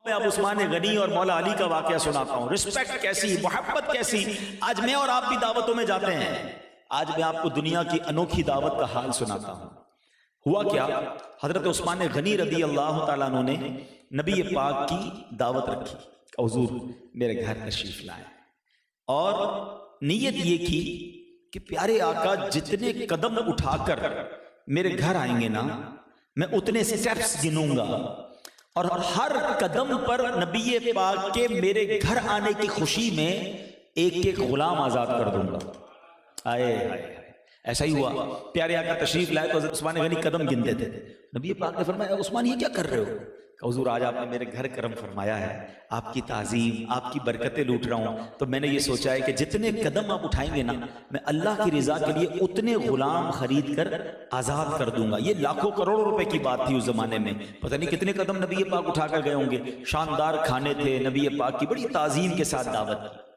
मैं अब उस्मान गनी और मौला अली का वाकया सुनाता हूँ। रिस्पेक्ट कैसी, मोहब्बत कैसी। आज मैं और आप भी दावतों में जाते हैं। आज मैं आपको दुनिया की अनोखी दावत का हाल सुनाता हूँ। हुआ क्या, हजरत उस्मान गनी रदी अल्लाह ताला अन्हु ने नबी पाक की दावत रखी, हुजूर मेरे घर तशरीफ लाए, और नीयत ये की कि प्यारे आका जितने कदम उठाकर मेरे घर आएंगे ना, मैं उतने स्टेप्स गिनूंगा और हर कदम पर नबी पाक के मेरे घर आने की खुशी में एक एक गुलाम आजाद कर दूंगा। आए ऐसा ही हुआ। प्यारे आका तशरीफ लाए तो हज़रत उस्मान गनी कदम गिनते थे। नबी पाक ने फरमाया, उस्मान ये क्या कर रहे हो? हुजूर आज आपने मेरे घर करम फरमाया है, आपकी ताज़ीम, आपकी बरकतें लूट रहा हूं, तो मैंने ये सोचा है कि जितने कदम आप उठाएंगे ना, मैं अल्लाह की रिजा के लिए उतने गुलाम खरीद कर आजाद कर दूंगा। ये लाखों करोड़ों रुपए की बात थी उस जमाने में। पता नहीं कितने कदम नबी पाक उठाकर गए होंगे। शानदार खाने थे, नबी पाक की बड़ी ताज़ीम के साथ दावत की।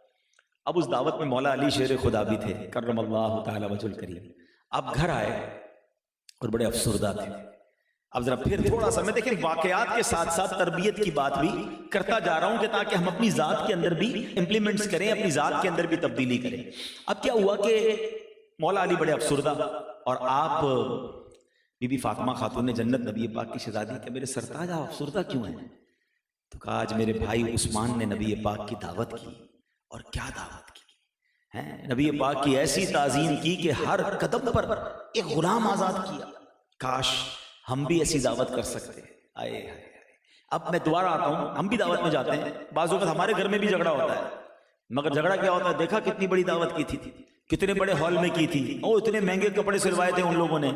अब उस दावत में मौला अली शेर खुदा भी थे, करमल्लाहु तआला वजहुल करीम। अब घर आए और बड़े अफसरदा थे। अब जरा फिर थोड़ा सा मैं देखें, वाकयात के साथ साथ तरबियत की बात भी करता जा रहा हूं कि ताकि हम अपनी जात के अंदर भी इंप्लीमेंट्स करें, अपनी जात के अंदर भी तब्दीली करें। अब क्या हुआ कि मौला अली बड़े अफसरदा, और आप बीबी फातिमा खातून ने जन्नत नबी पाक की शहजादी के मेरे सरताज आप अफसरदा क्यों हैं? तो कहा आज मेरे भाई उस्मान ने नबी पाक की दावत की, और क्या दावत की है, नबी पाक की ऐसी ताज़ीम की कि हर कदम पर एक गुलाम आजाद किया। काश हम भी ऐसी दावत कर सकते। आए अब मैं दोबारा आता हूं, हम भी दावत में जाते हैं, बाज़ वक़्त हमारे घर में भी झगड़ा होता है, मगर झगड़ा क्या होता है, देखा कितनी बड़ी दावत की थी, कितने बड़े हॉल में की थी, ओ इतने महंगे कपड़े सिलवाए थे उन लोगों ने,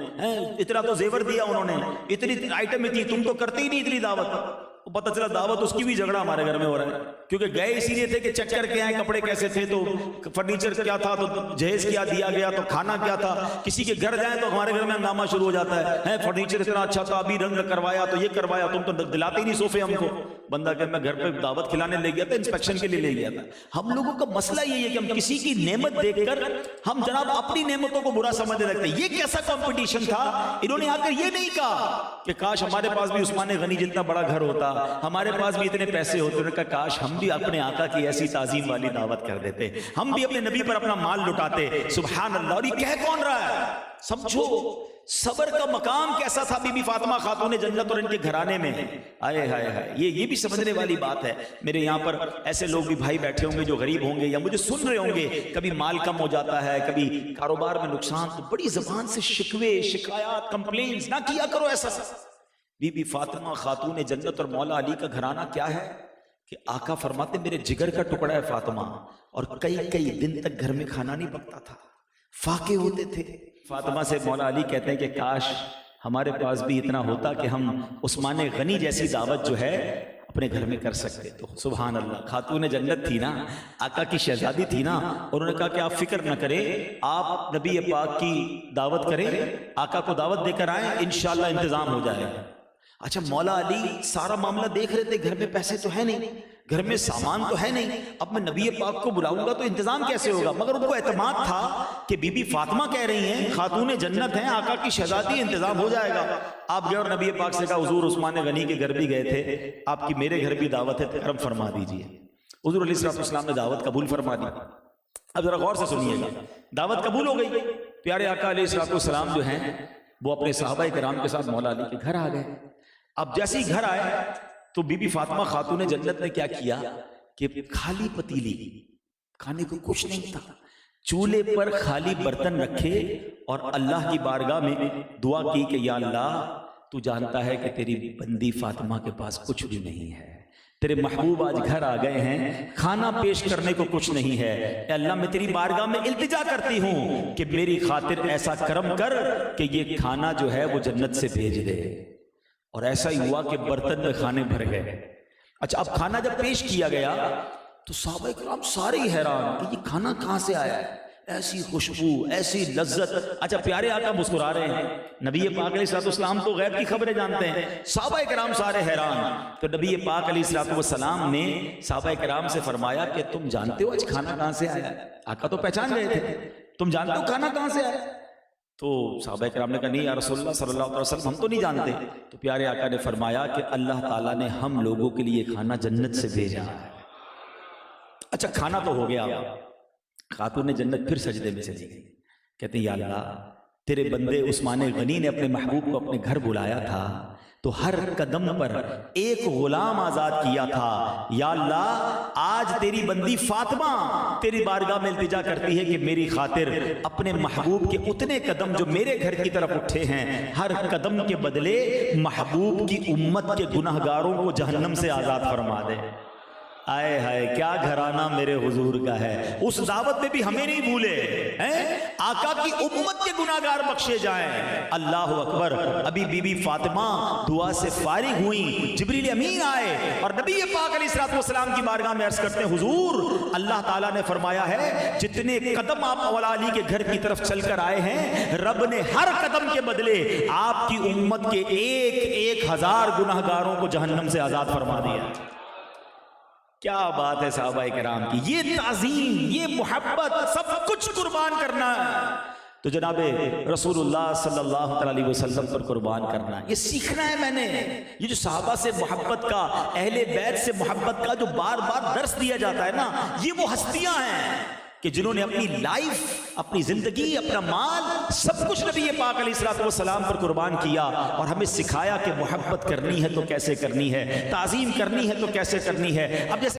इतना तो जेवर दिया उन्होंने, इतनी आइटम थी, तुम तो करते ही नहीं इतनी दावत। पता चला दावत उसकी भी झगड़ा हमारे घर में हो रहा है, क्योंकि गए इसीलिए थे कि चेक करके आए कपड़े कैसे थे, तो फर्नीचर क्या था, तो जहेज क्या दिया गया, तो खाना क्या था। किसी के घर जाए तो हमारे घर में हंगामा शुरू हो जाता है, फर्नीचर इतना अच्छा था, अभी रंग करवाया, तो ये करवाया, तुम तो दिलाते ही नहीं सोफे हमको। बंदा के मैं घर पे दावत खिलाने ले गया था, इंस्पेक्शन के लिए ले गया था। हम लोगों का मसला यही है कि हम किसी की नेमत देखकर हम जनाब अपनी नेमतों को बुरा समझने लगते हैं। ये कैसा कंपटीशन था, इन्होंने आकर ये नहीं कहा कि काश हमारे पास भी उस्मान गनी जितना बड़ा घर होता, हमारे पास भी इतने पैसे होते। उन्होंने कहा काश हम भी अपने आका की ऐसी ताजीम वाली दावत कर देते, हम भी अपने नबी पर अपना माल लुटाते। सुभान अल्लाह। और ये कह कौन रहा है? समझो सबर का मकाम कैसा था बीबी फातिमा खातून जन्नत और इनके घराने में। आए हाय हाय, ये भी समझने वाली बात है। मेरे यहाँ पर ऐसे लोग भी भाई बैठे होंगे जो गरीब होंगे या मुझे सुन रहे होंगे, कभी माल कम हो जाता है, कभी कारोबार में नुकसान, तो बड़ी जबान से शिकवे शिकायत कंप्लेंट्स ना किया करो ऐसा। बीबी फातिमा खातून जन्नत और मौला अली का घराना क्या है कि आका फरमाते मेरे जिगर का टुकड़ा है फातिमा, और कई कई दिन तक घर में खाना नहीं पकता था, फाके होते थे। फातिमा से मौला अली कहते हैं कि काश हमारे पास भी इतना होता कि हम उस्मान गनी जैसी दावत जो है अपने घर में कर सकते। तो सुभान अल्लाह, खातून जन्नत थी ना, आका की शहजादी थी ना, और उन्होंने कहा कि आप फिक्र न करें, आप नबी पाक की दावत करें, आका को दावत देकर आए, इंशाअल्लाह इंतजाम हो जाएगा। अच्छा, मौला अली सारा मामला देख रहे थे, घर में पैसे तो है नहीं, घर में सामान तो है नहीं, अब मैं नबी पाक को बुलाऊंगा तो इंतजाम कैसे होगा। मगर उनको एतमाद था कि बीबी फातिमा कह रही हैं, खातून जन्नत हैं, आका की शहजादी, इंतजाम हो जाएगा। आप गए और नबी पाक से कहा हुजूर उस्मान गनी के घर भी गए थे, आपकी मेरे घर भी दावत है, करम फरमा दीजिए। हुजूर अलैहिस्सलाम ने दावत कबूल फरमा दी। अब जरा गौर से सुनिएगा, दावत कबूल हो गई। प्यारे आका अलैहिस्सलाम जो हैं वो अपने सहाबा किराम के साथ मौला अली के घर आ गए। अब जैसे ही घर आए तो बीबी फातिमा खातून जन्नत ने क्या किया कि खाली पतीली, खाने को कुछ नहीं था, चूल्हे पर खाली बर्तन रखे और अल्लाह की बारगाह में दुआ की कि या अल्लाह तू जानता है कि तेरी बंदी फातिमा के पास कुछ भी नहीं है, तेरे महबूब आज घर आ गए हैं, खाना पेश करने को कुछ नहीं है, अल्लाह मैं तेरी बारगाह में इल्तिजा करती हूं कि मेरी खातिर ऐसा करम कर कि ये खाना जो है वो जन्नत से भेज दे। और ऐसा ही हुआ कि बर्तन में खाने भर गए। अच्छा, अब खाना जब पेश किया गया तो सहाबा किराम सारे हैरान कि ये खाना कहां से आया है, ऐसी खुशबू, ऐसी लज्जत। अच्छा, प्यारे आका मुस्कुरा रहे हैं, नबी पाक अलैहिस्सलाम तो गैब की खबरें जानते हैं, सहाबा किराम सारे हैरान। तो नबी पाक अलैहिस्सलाम ने सहाबा किराम से फरमाया कि तुम जानते हो आज खाना कहां से आया है? आका तो पहचान गए थे, तुम जानते हो खाना कहां से आया? तो सहाबा किराम ने कहा नहीं या रसूलुल्लाह सल्लल्लाहु अलैहि वसल्लम हम तो नहीं जानते। तो प्यारे आका ने फरमाया कि अल्लाह ताला ने हम लोगों के लिए खाना जन्नत से भेजा है। अच्छा खाना तो हो गया, खातून जन्नत फिर सजदे में चली गई, कहते या अल्लाह तेरे बंदे उस्मान गनी ने अपने महबूब को अपने घर बुलाया था तो हर कदम पर एक गुलाम आजाद किया था। या अल्लाह आज तेरी बंदी फातिमा तेरी बारगाह में इल्तिजा करती है कि मेरी खातिर अपने महबूब के उतने कदम जो मेरे घर की तरफ उठे हैं, हर कदम के बदले महबूब की उम्मत के गुनहगारों को जहन्नम से आजाद फरमा दे। आए हाय क्या घराना मेरे हुजूर का है। उस दावत में भी हमें नहीं भूले हैं, आका की उम्मत के गुनाहगार बख्शे जाएं। अल्लाह अकबर। अभी बीबी फातिमा दुआ से फारिग हुई, जिब्रील अमीन आए और नबी पाक अलैहिस्सलाम की बारगाह में अर्ज करते हैं हुजूर अल्लाह ताला ने फरमाया है जितने कदम आप मौला अली के घर की तरफ चलकर आए हैं, रब ने हर कदम के बदले आपकी उम्मत के 1,000 गुनाहगारों को जहन्नम से आजाद फरमा दिया। क्या बात है साहबाए किराम की, ये ताज़ीम, ये मोहब्बत, सब कुछ कुर्बान करना है तो जनाबे रसूलुल्लाह सल्लल्लाहु अलैहि वसल्लम पर कुर्बान करना, ये सीखना है मैंने। ये जो सहाबा से मोहब्बत का, अहले बैत से मोहब्बत का जो बार बार दर्स दिया जाता है ना, ये वो हस्तियां हैं कि जिन्होंने अपनी लाइफ, अपनी जिंदगी, अपना माल, सब कुछ नबी पाक अलैहिस्सलाम पर कुर्बान किया और हमें सिखाया कि मोहब्बत करनी है तो कैसे करनी है, ताज़ीम करनी है तो कैसे करनी है। अब जैसे